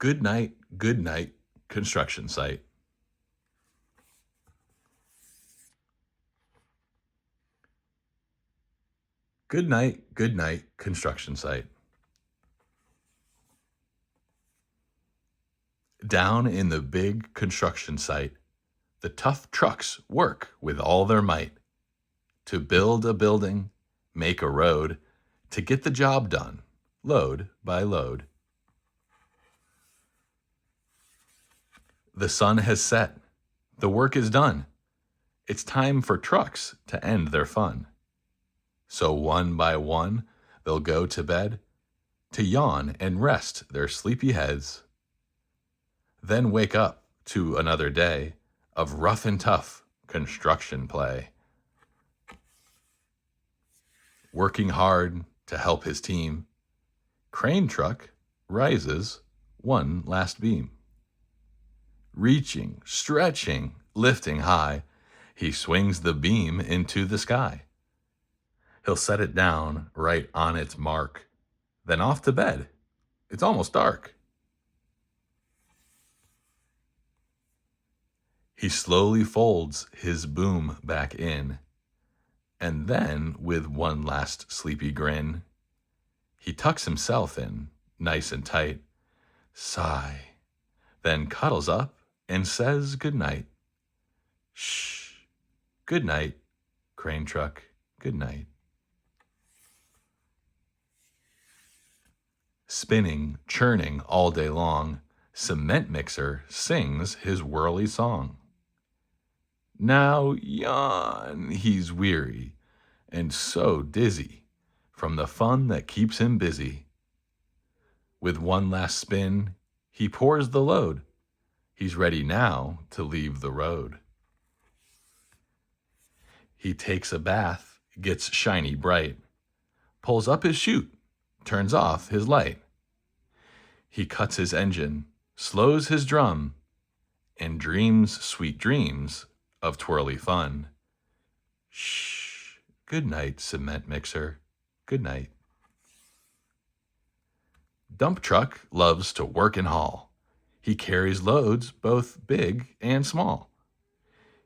Goodnight construction site. Goodnight construction site. Down in the big construction site, the tough trucks work with all their might to build a building, make a road, to get the job done, load by load. The sun has set. The work is done. It's time for trucks to end their fun. So one by one, they'll go to bed to yawn and rest their sleepy heads. Then wake up to another day of rough and tough construction play. Working hard to help his team, crane truck rises one last beam. Reaching, stretching, lifting high, he swings the beam into the sky. He'll set it down right on its mark, then off to bed. It's almost dark. He slowly folds his boom back in, and then, with one last sleepy grin, he tucks himself in, nice and tight, sigh, then cuddles up and says goodnight. Shh, goodnight, crane truck, goodnight. Spinning, churning all day long, cement mixer sings his whirly song. Now yawn, he's weary and so dizzy from the fun that keeps him busy. With one last spin, he pours the load. He's ready now to leave the road. He takes a bath, gets shiny bright, pulls up his chute, turns off his light. He cuts his engine, slows his drum, and dreams sweet dreams of twirly fun. Shh, good night, cement mixer, good night. Dump truck loves to work and haul. He carries loads both big and small.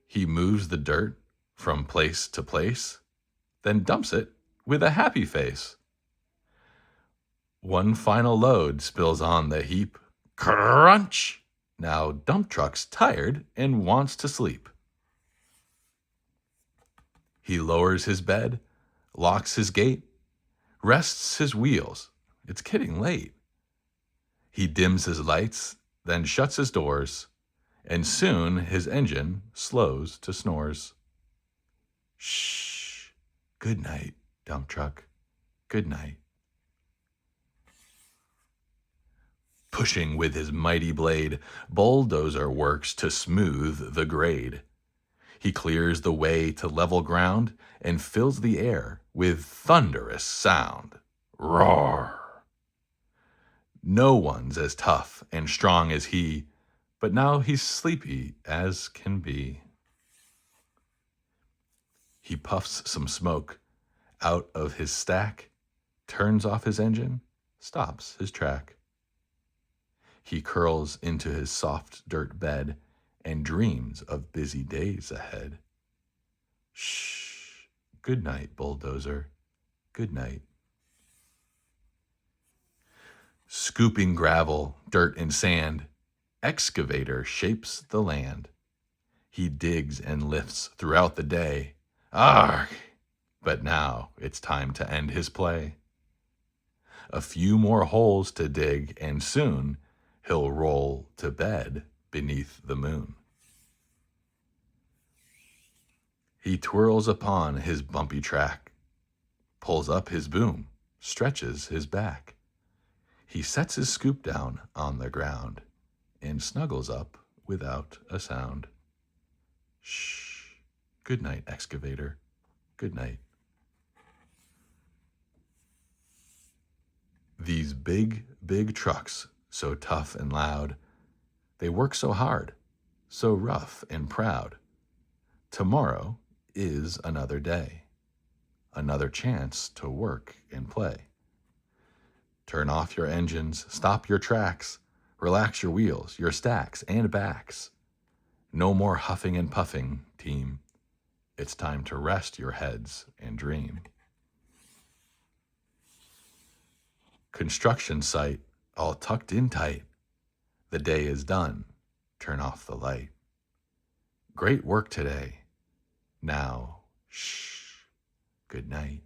He moves the dirt from place to place, then dumps it with a happy face. One final load spills on the heap. Crunch! Now dump truck's tired and wants to sleep. He lowers his bed, locks his gate, rests his wheels. It's getting late. He dims his lights, then shuts his doors, and soon his engine slows to snores. Shh, good night, dump truck, good night. Pushing with his mighty blade, bulldozer works to smooth the grade. He clears the way to level ground and fills the air with thunderous sound. Roar! No one's as tough and strong as he, but now he's sleepy as can be. He puffs some smoke out of his stack, turns off his engine, stops his track. He curls into his soft dirt bed and dreams of busy days ahead. Shh, good night, bulldozer, good night. Scooping gravel, dirt, and sand, excavator shapes the land. He digs and lifts throughout the day. Argh! But now it's time to end his play. A few more holes to dig, and soon he'll roll to bed beneath the moon. He twirls upon his bumpy track, pulls up his boom, stretches his back. He sets his scoop down on the ground and snuggles up without a sound. Shh, good night, excavator, good night. These big, big trucks, so tough and loud, they work so hard, so rough and proud. Tomorrow is another day, another chance to work and play. Turn off your engines, stop your tracks, Relax your wheels, your stacks, and backs. No more huffing and puffing, team. It's time to rest your heads and dream. Construction site, all tucked in tight. The day is done. Turn off the light. Great work today. Now, shh. Good night.